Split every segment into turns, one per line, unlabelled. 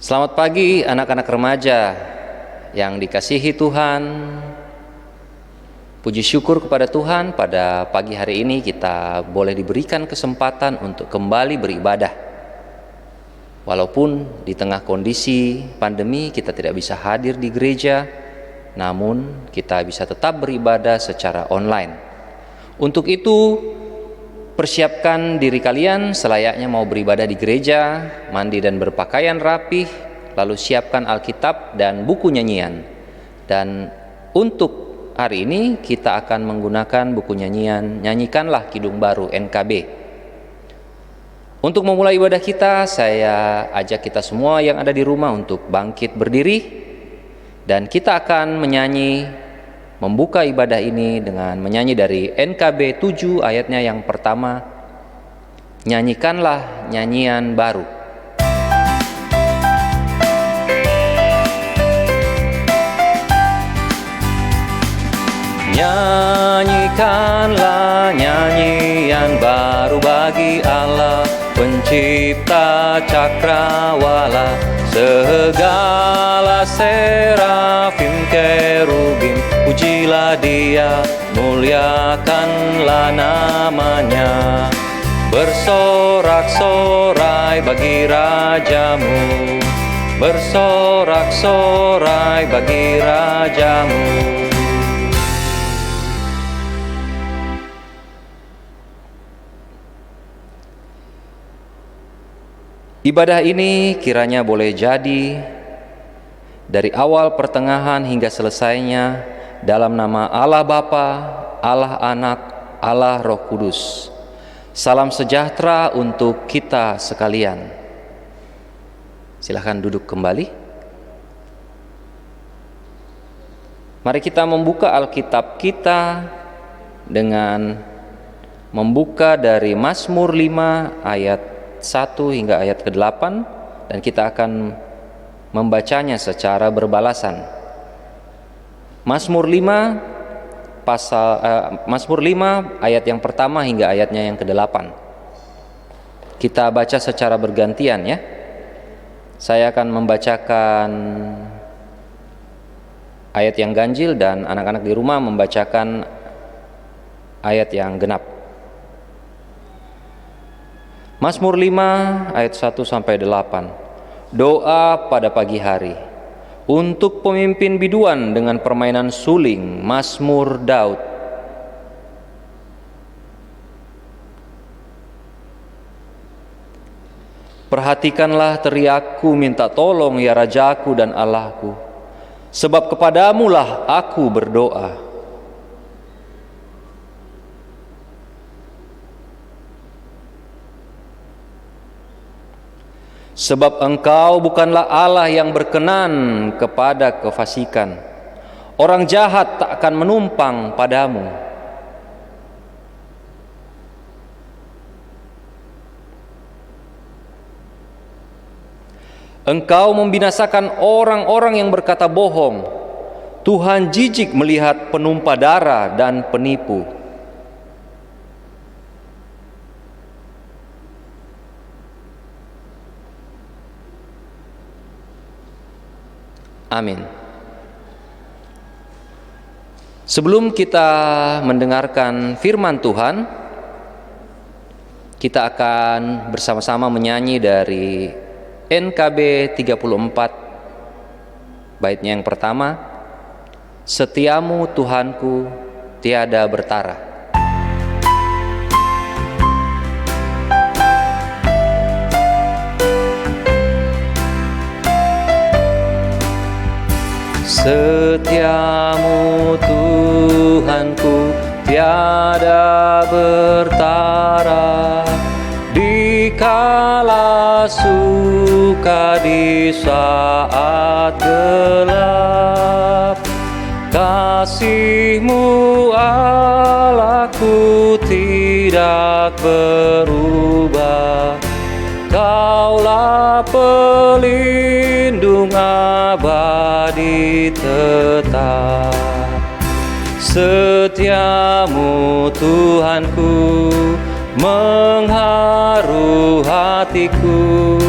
Selamat pagi anak-anak remaja yang dikasihi Tuhan. Puji syukur kepada Tuhan, pada pagi hari ini kita boleh diberikan kesempatan untuk kembali beribadah. Walaupun di tengah kondisi pandemi kita tidak bisa hadir di gereja, namun kita bisa tetap beribadah secara online. Untuk itu, persiapkan diri kalian selayaknya mau beribadah di gereja, mandi dan berpakaian rapih, lalu siapkan Alkitab dan buku nyanyian. Dan untuk hari ini kita akan menggunakan buku nyanyian Nyanyikanlah Kidung Baru NKB. Untuk memulai ibadah kita, saya ajak kita semua yang ada di rumah untuk bangkit berdiri, dan kita akan menyanyi, membuka ibadah ini dengan menyanyi dari NKB 7 ayatnya yang pertama, Nyanyikanlah Nyanyian Baru. Nyanyikanlah nyanyian baru bagi Allah, Pencipta cakrawala, segala serafim kerubim, pujilah Dia, muliakanlah namanya. Bersorak-sorai bagi Rajamu, bersorak-sorai bagi Rajamu. Ibadah ini kiranya boleh jadi dari awal pertengahan hingga selesainya dalam nama Allah Bapa, Allah Anak, Allah Roh Kudus. Salam sejahtera untuk kita sekalian. Silahkan duduk kembali. Mari kita membuka Alkitab kita dengan membuka dari Mazmur 5 ayat 1 hingga ayat ke-8, dan kita akan membacanya secara berbalasan. Mazmur 5 ayat yang pertama hingga ayatnya yang ke-8. Kita baca secara bergantian ya. Saya akan membacakan ayat yang ganjil dan anak-anak di rumah membacakan ayat yang genap. Mazmur 5 ayat 1 sampai 8. Doa pada pagi hari. Untuk pemimpin biduan dengan permainan suling, Mazmur Daud. Perhatikanlah teriakku, minta tolong ya Rajaku dan Allahku, sebab kepadamulah aku berdoa. Sebab Engkau bukanlah Allah yang berkenan kepada kefasikan. Orang jahat tak akan menumpang padamu. Engkau membinasakan orang-orang yang berkata bohong. Tuhan jijik melihat penumpah darah dan penipu. Amin. Sebelum kita mendengarkan firman Tuhan, kita akan bersama-sama menyanyi dari NKB 34, baitnya yang pertama, Setiamu Tuhanku tiada bertara. Setiamu Tuhanku tiada bertara, dikala suka di saat gelap. Kasih-Mu Allahku tidak berubah, Kaulah pelindung abadi tetap. Setiamu Tuhanku mengharu hatiku,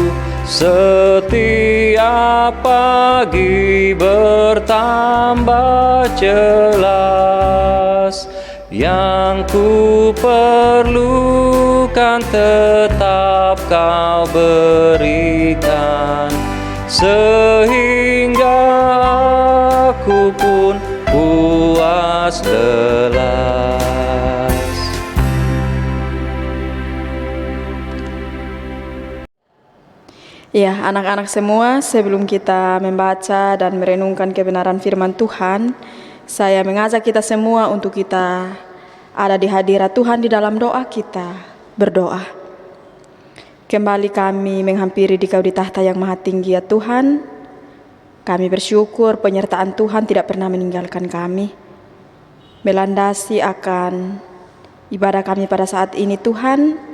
setia setiap pagi bertambah jelas. Yang ku perlukan tetap Kau berikan, sehingga aku pun puas lelas.
Ya, anak-anak semua, sebelum kita membaca dan merenungkan kebenaran firman Tuhan, saya mengajak kita semua untuk kita ada di hadirat Tuhan di dalam doa kita, berdoa. Kembali kami menghampiri Dikau di tahta yang maha tinggi ya Tuhan. Kami bersyukur penyertaan Tuhan tidak pernah meninggalkan kami. Melandasi akan ibadah kami pada saat ini Tuhan,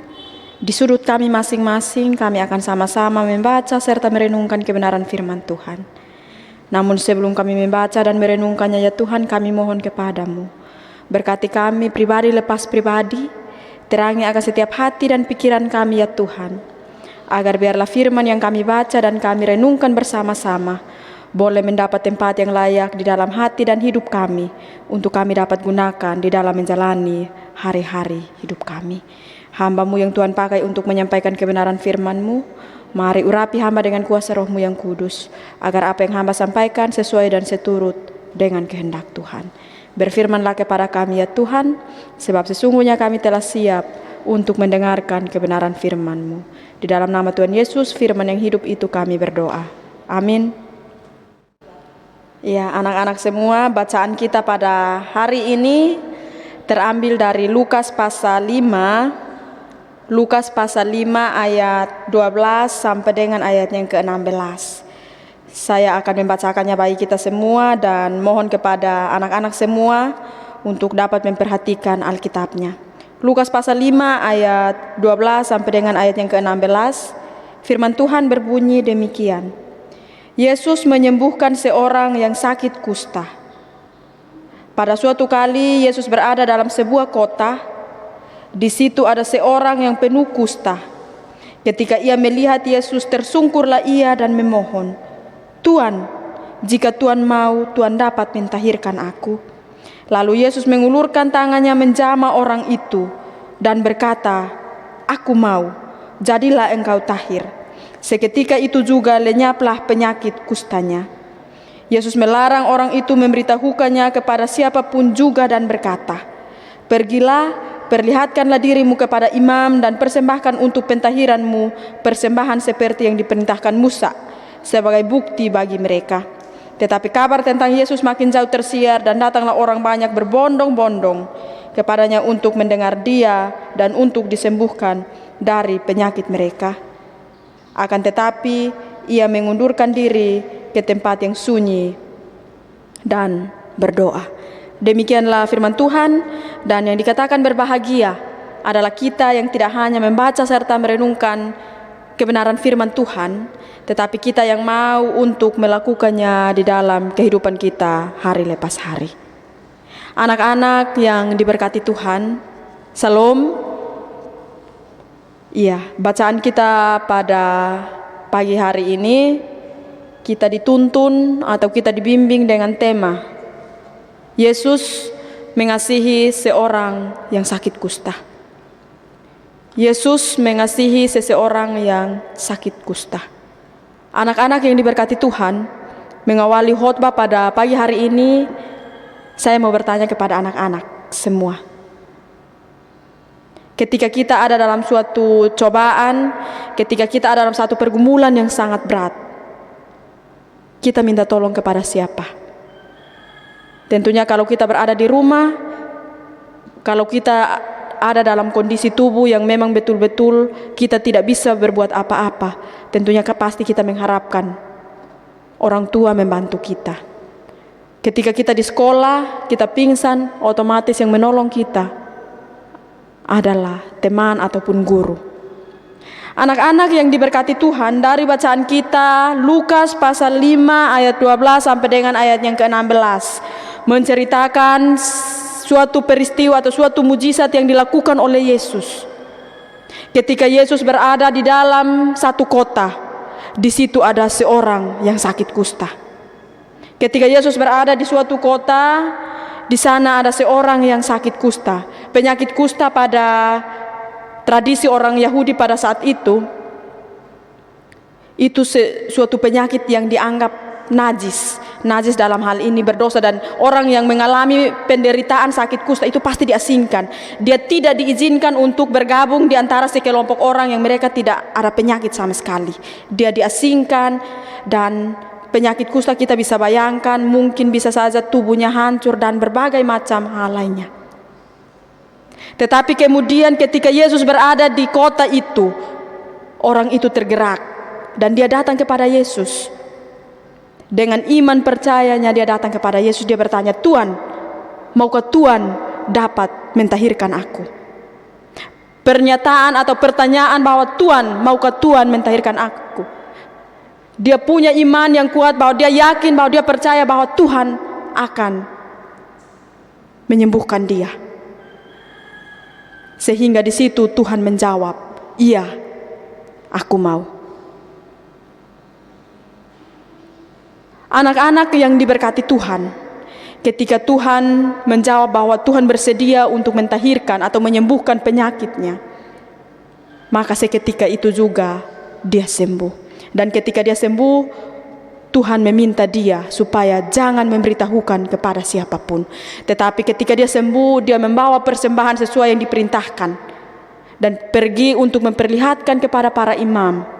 di sudut kami masing-masing kami akan sama-sama membaca serta merenungkan kebenaran firman Tuhan. Namun sebelum kami membaca dan merenungkannya ya Tuhan, kami mohon kepadamu, berkati kami pribadi lepas pribadi, terangi akan setiap hati dan pikiran kami ya Tuhan, agar biarlah firman yang kami baca dan kami renungkan bersama-sama boleh mendapat tempat yang layak di dalam hati dan hidup kami, untuk kami dapat gunakan di dalam menjalani hari-hari hidup kami. Hamba-Mu yang Tuhan pakai untuk menyampaikan kebenaran firman-Mu, mari urapi hamba dengan kuasa Roh-Mu yang kudus, agar apa yang hamba sampaikan sesuai dan seturut dengan kehendak Tuhan. Berfirmanlah kepada kami ya Tuhan, sebab sesungguhnya kami telah siap untuk mendengarkan kebenaran firman-Mu. Di dalam nama Tuhan Yesus, firman yang hidup itu kami berdoa. Amin. Ya, anak-anak semua, bacaan kita pada hari ini terambil dari Lukas pasal 5, Lukas pasal 5 ayat 12 sampai dengan ayat yang ke-16. Saya akan membacakannya bagi kita semua dan mohon kepada anak-anak semua untuk dapat memperhatikan Alkitabnya. Lukas pasal 5 ayat 12 sampai dengan ayat yang ke-16. Firman Tuhan berbunyi demikian. Yesus menyembuhkan seorang yang sakit kusta. Pada suatu kali Yesus berada dalam sebuah kota. Di situ ada seorang yang penuh kusta. Ketika ia melihat Yesus, tersungkurlah ia dan memohon, "Tuan, jika Tuan mau, Tuan dapat mentahirkan aku." Lalu Yesus mengulurkan tangannya menjamah orang itu dan berkata, "Aku mau, jadilah engkau tahir." Seketika itu juga lenyaplah penyakit kustanya. Yesus melarang orang itu memberitahukannya kepada siapapun juga dan berkata, "Pergilah, perlihatkanlah dirimu kepada imam dan persembahkan untuk pentahiranmu persembahan seperti yang diperintahkan Musa sebagai bukti bagi mereka." Tetapi kabar tentang Yesus makin jauh tersiar dan datanglah orang banyak berbondong-bondong kepadanya untuk mendengar dia dan untuk disembuhkan dari penyakit mereka. Akan tetapi ia mengundurkan diri ke tempat yang sunyi dan berdoa. Demikianlah firman Tuhan, dan yang dikatakan berbahagia adalah kita yang tidak hanya membaca serta merenungkan kebenaran firman Tuhan, tetapi kita yang mau untuk melakukannya di dalam kehidupan kita hari lepas hari. Anak-anak yang diberkati Tuhan, Salam. Iya, bacaan kita pada pagi hari ini, kita dituntun atau kita dibimbing dengan tema Yesus mengasihi seorang yang sakit kusta. Yesus mengasihi seseorang yang sakit kusta. Anak-anak yang diberkati Tuhan, mengawali khotbah pada pagi hari ini, saya mau bertanya kepada anak-anak semua. Ketika kita ada dalam suatu cobaan, ketika kita ada dalam satu pergumulan yang sangat berat, kita minta tolong kepada siapa? Tentunya kalau kita berada di rumah, kalau kita ada dalam kondisi tubuh yang memang betul-betul kita tidak bisa berbuat apa-apa, tentunya pasti kita mengharapkan orang tua membantu kita. Ketika kita di sekolah, kita pingsan, otomatis yang menolong kita adalah teman ataupun guru. Anak-anak yang diberkati Tuhan, dari bacaan kita Lukas pasal 5 ayat 12 sampai dengan ayat yang ke-16 menceritakan suatu peristiwa atau suatu mujizat yang dilakukan oleh Yesus. Ketika Yesus berada di dalam satu kota, di situ ada seorang yang sakit kusta. Ketika Yesus berada di suatu kota, di sana ada seorang yang sakit kusta. Penyakit kusta pada tradisi orang Yahudi pada saat itu suatu penyakit yang dianggap najis. Najis dalam hal ini berdosa, dan orang yang mengalami penderitaan sakit kusta itu pasti diasingkan. Dia tidak diizinkan untuk bergabung di antara sekelompok orang yang mereka tidak ada penyakit sama sekali. Dia diasingkan, dan penyakit kusta kita bisa bayangkan mungkin bisa saja tubuhnya hancur dan berbagai macam hal lainnya. Tetapi kemudian ketika Yesus berada di kota itu, orang itu tergerak dan dia datang kepada Yesus. Dengan iman percayanya dia datang kepada Yesus. Dia bertanya, "Tuhan, maukah Tuhan dapat mentahirkan aku?" Pernyataan atau pertanyaan bahwa Tuhan, maukah Tuhan mentahirkan aku? Dia punya iman yang kuat, bahwa dia yakin, bahwa dia percaya bahwa Tuhan akan menyembuhkan dia. Sehingga di situ Tuhan menjawab, "Iya, aku mau." Anak-anak yang diberkati Tuhan, ketika Tuhan menjawab bahwa Tuhan bersedia untuk mentahirkan atau menyembuhkan penyakitnya, maka seketika itu juga dia sembuh. Dan ketika dia sembuh, Tuhan meminta dia supaya jangan memberitahukan kepada siapapun. Tetapi ketika dia sembuh, dia membawa persembahan sesuai yang diperintahkan dan pergi untuk memperlihatkan kepada para imam.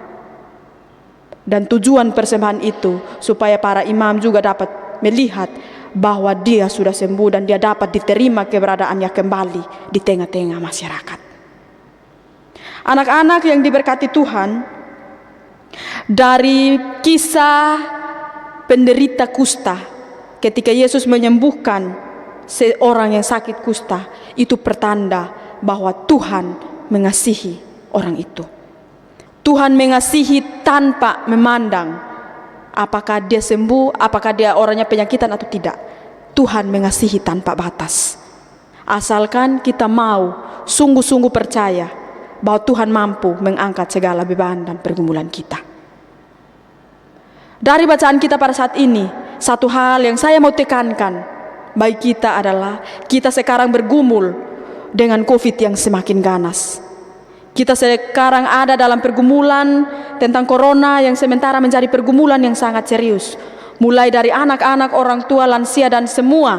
Dan tujuan persembahan itu supaya para imam juga dapat melihat bahwa dia sudah sembuh dan dia dapat diterima keberadaannya kembali di tengah-tengah masyarakat. Anak-anak yang diberkati Tuhan, dari kisah penderita kusta, ketika Yesus menyembuhkan seorang yang sakit kusta, itu pertanda bahwa Tuhan mengasihi orang itu. Tuhan mengasihi tanpa memandang apakah dia sembuh, apakah dia orangnya penyakitan atau tidak. Tuhan mengasihi tanpa batas. Asalkan kita mau sungguh-sungguh percaya bahwa Tuhan mampu mengangkat segala beban dan pergumulan kita. Dari bacaan kita pada saat ini, satu hal yang saya mau tekankan bagi kita adalah kita sekarang bergumul dengan COVID yang semakin ganas. Kita sekarang ada dalam pergumulan tentang corona yang sementara menjadi pergumulan yang sangat serius. Mulai dari anak-anak, orang tua, lansia, dan semua.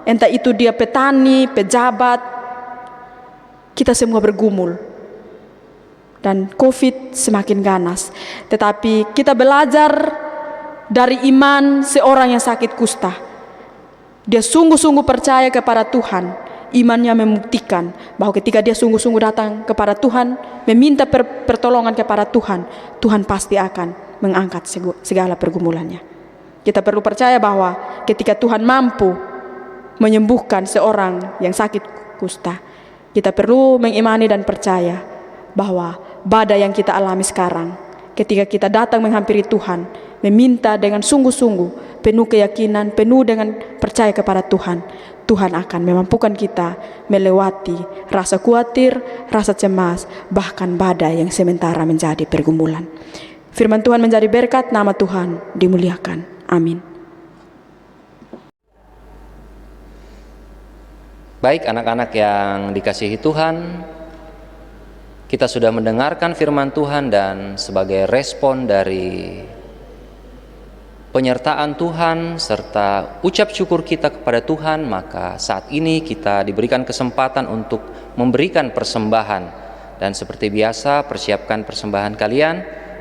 Entah itu dia petani, pejabat, kita semua bergumul. Dan COVID semakin ganas. Tetapi kita belajar dari iman seorang yang sakit kusta. Dia sungguh-sungguh percaya kepada Tuhan. Imannya membuktikan bahwa ketika dia sungguh-sungguh datang kepada Tuhan, meminta pertolongan kepada Tuhan, Tuhan pasti akan mengangkat segala pergumulannya. Kita perlu percaya bahwa ketika Tuhan mampu menyembuhkan seorang yang sakit kusta, kita perlu mengimani dan percaya bahwa badai yang kita alami sekarang, ketika kita datang menghampiri Tuhan, meminta dengan sungguh-sungguh, penuh keyakinan, penuh dengan percaya kepada Tuhan, Tuhan akan memampukan kita melewati rasa khawatir, rasa cemas, bahkan badai yang sementara menjadi pergumulan. Firman Tuhan menjadi berkat, nama Tuhan dimuliakan. Amin.
Baik anak-anak yang dikasihi Tuhan, kita sudah mendengarkan firman Tuhan, dan sebagai respon dari penyertaan Tuhan serta ucap syukur kita kepada Tuhan, maka saat ini kita diberikan kesempatan untuk memberikan persembahan. Dan seperti biasa, persiapkan persembahan kalian,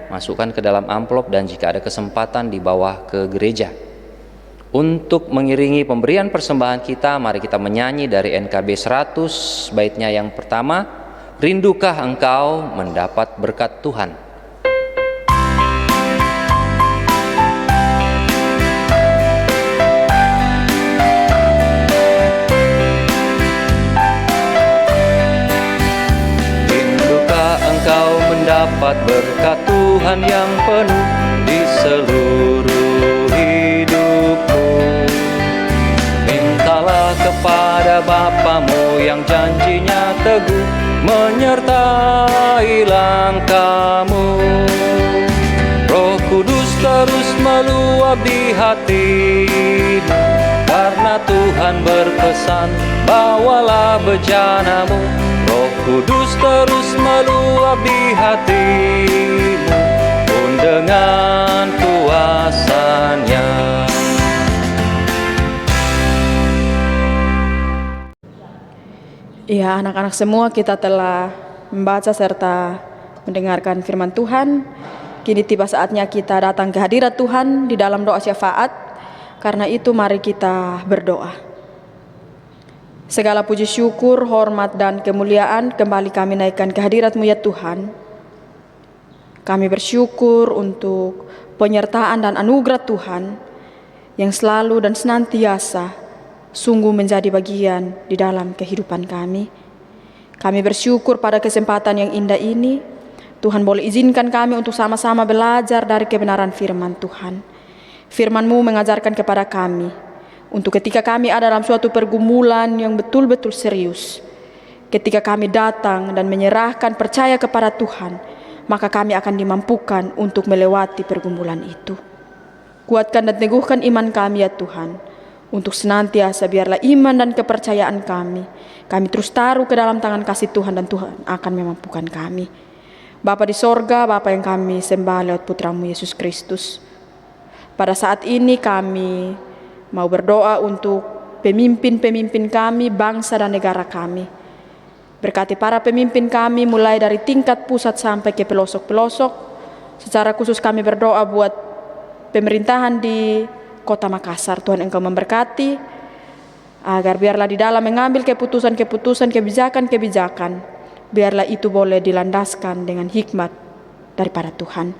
masukkan ke dalam amplop, dan jika ada kesempatan dibawa ke gereja. Untuk mengiringi pemberian persembahan kita, mari kita menyanyi dari NKB 100, baitnya yang pertama, "Rindukah engkau mendapat berkat Tuhan?" Dapat berkat Tuhan yang penuh di seluruh hidupmu. Mintalah kepada Bapamu yang janjinya teguh menyertai langkahmu. terus meluap di hatimu. Karena Tuhan berpesan, bawalah bejanamu. Roh Kudus terus meluap di hatimu, pun dengan kuasanya.
Ya, anak-anak semua, kita telah membaca serta mendengarkan firman Tuhan. Kini tiba saatnya kita datang ke hadirat Tuhan di dalam doa syafaat. Karena itu mari kita berdoa. Segala puji syukur, hormat dan kemuliaan kembali kami naikkan ke hadirat-Mu ya Tuhan. Kami bersyukur untuk penyertaan dan anugerah Tuhan yang selalu dan senantiasa sungguh menjadi bagian di dalam kehidupan kami. Kami bersyukur pada kesempatan yang indah ini, Tuhan boleh izinkan kami untuk sama-sama belajar dari kebenaran firman Tuhan. Firman-Mu mengajarkan kepada kami, untuk ketika kami ada dalam suatu pergumulan yang betul-betul serius, ketika kami datang dan menyerahkan percaya kepada Tuhan, maka kami akan dimampukan untuk melewati pergumulan itu. Kuatkan dan teguhkan iman kami ya Tuhan, untuk senantiasa biarlah iman dan kepercayaan kami terus taruh ke dalam tangan kasih Tuhan, dan Tuhan akan memampukan kami. Bapa di sorga, Bapa yang kami sembah lewat Putra-Mu Yesus Kristus, pada saat ini kami mau berdoa untuk pemimpin-pemimpin kami, bangsa dan negara kami. Berkati para pemimpin kami mulai dari tingkat pusat sampai ke pelosok-pelosok. Secara khusus kami berdoa buat pemerintahan di Kota Makassar. Tuhan Engkau memberkati, agar biarlah di dalam mengambil keputusan-keputusan, kebijakan-kebijakan, biarlah itu boleh dilandaskan dengan hikmat daripada Tuhan.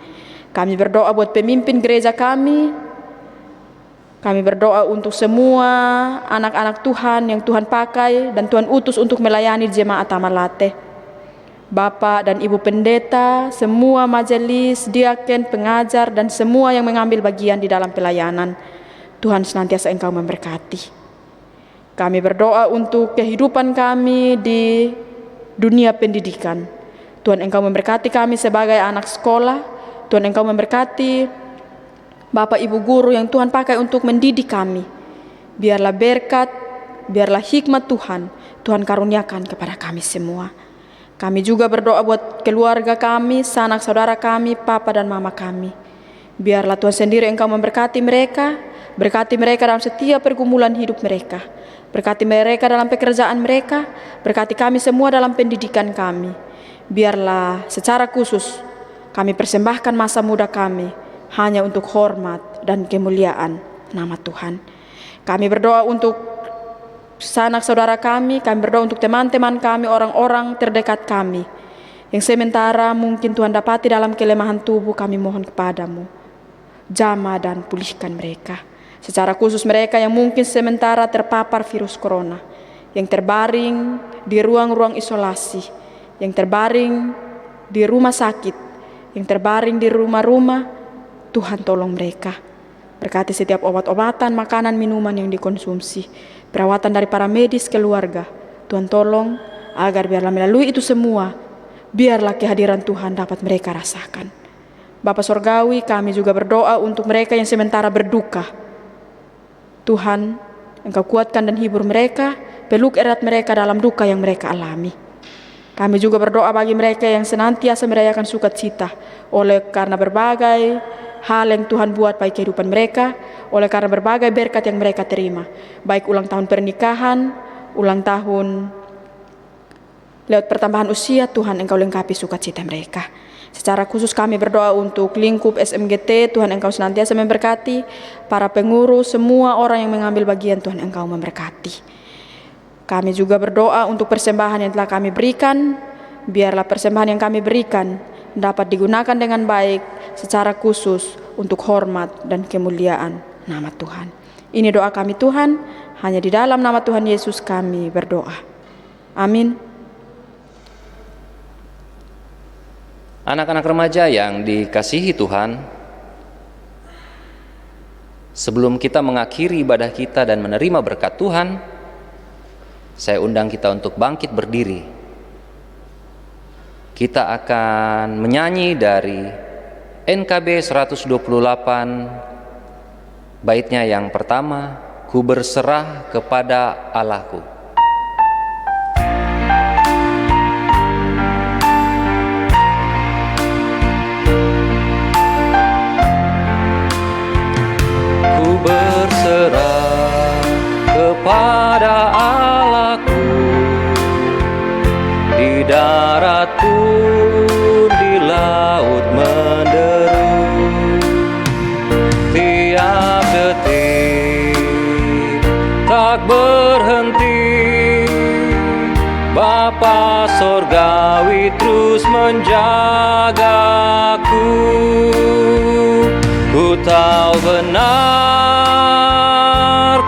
Kami berdoa buat pemimpin gereja kami. Kami berdoa untuk semua anak-anak Tuhan yang Tuhan pakai dan Tuhan utus untuk melayani jemaat Tamalate. Bapak dan Ibu Pendeta, semua majelis, diaken, pengajar, dan semua yang mengambil bagian di dalam pelayanan, Tuhan senantiasa Engkau memberkati. Kami berdoa untuk kehidupan kami di dunia pendidikan. Tuhan Engkau memberkati kami sebagai anak sekolah. Tuhan Engkau memberkati Bapak Ibu guru yang Tuhan pakai untuk mendidik kami. Biarlah berkat, biarlah hikmat Tuhan karuniakan kepada kami semua. Kami juga berdoa buat keluarga kami, sanak saudara kami, papa dan mama kami. Biarlah Tuhan sendiri Engkau memberkati mereka, berkati mereka dalam setiap pergumulan hidup mereka, berkati mereka dalam pekerjaan mereka, berkati kami semua dalam pendidikan kami. Biarlah secara khusus kami persembahkan masa muda kami hanya untuk hormat dan kemuliaan nama Tuhan. Kami berdoa untuk sanak saudara kami berdoa untuk teman-teman kami, orang-orang terdekat kami yang sementara mungkin Tuhan dapati dalam kelemahan tubuh. Kami mohon kepadamu, jamah dan pulihkan mereka. Secara khusus mereka yang mungkin sementara terpapar virus corona, yang terbaring di ruang-ruang isolasi, yang terbaring di rumah sakit, yang terbaring di rumah-rumah. Tuhan tolong mereka. Berkati setiap obat-obatan, makanan, minuman yang dikonsumsi, perawatan dari para medis keluarga. Tuhan tolong agar biarlah melalui itu semua, biarlah kehadiran Tuhan dapat mereka rasakan. Bapa Sorgawi, kami juga berdoa untuk mereka yang sementara berduka. Tuhan, Engkau kuatkan dan hibur mereka, peluk erat mereka dalam duka yang mereka alami. Kami juga berdoa bagi mereka yang senantiasa merayakan sukacita karena berbagai hal yang Tuhan buat baik kehidupan mereka, karena berbagai berkat yang mereka terima, baik ulang tahun pernikahan, ulang tahun lewat pertambahan usia. Tuhan Engkau lengkapi sukacita mereka. Secara khusus kami berdoa untuk lingkup SMGT, Tuhan Engkau senantiasa memberkati, para pengurus, semua orang yang mengambil bagian, Tuhan Engkau memberkati. Kami juga berdoa untuk persembahan yang telah kami berikan, biarlah persembahan yang kami berikan dapat digunakan dengan baik, secara khusus untuk hormat dan kemuliaan nama Tuhan. Ini doa kami Tuhan, hanya di dalam nama Tuhan Yesus kami berdoa. Amin.
Anak-anak remaja yang dikasihi Tuhan, sebelum kita mengakhiri ibadah kita dan menerima berkat Tuhan, saya undang kita untuk bangkit berdiri. Kita akan menyanyi dari NKB 128 baitnya yang pertama, ku berserah kepada Allahku. Ku berserah kepada Allahku, di darat pun di laut menderu, tiap detik tak berhenti, Bapa Sorgawi terus menjagaku. Ku tahu benar,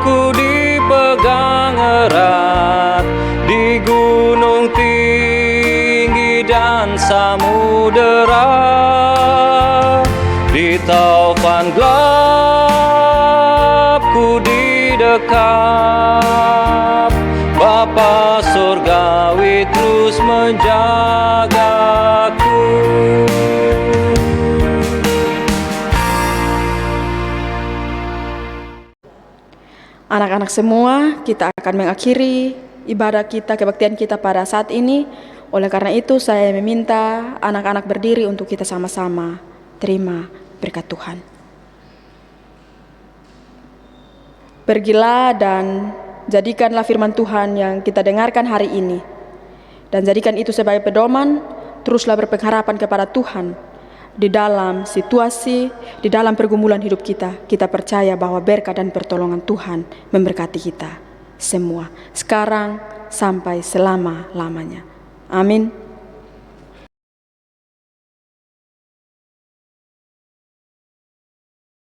ku dipegang erat di gunung tinggi dan samudera, di taufan gelap ku didekap, Bapa Sorgawi terus menjagaku.
Anak-anak semua, kita akan mengakhiri ibadah kita, kebaktian kita pada saat ini. Oleh karena itu, saya meminta anak-anak berdiri untuk kita sama-sama terima berkat Tuhan. Pergilah dan jadikanlah firman Tuhan yang kita dengarkan hari ini, dan jadikan itu sebagai pedoman. Teruslah berpengharapan kepada Tuhan di dalam situasi, di dalam pergumulan hidup kita. Kita percaya bahwa berkat dan pertolongan Tuhan memberkati kita semua, sekarang sampai selama-lamanya. Amin.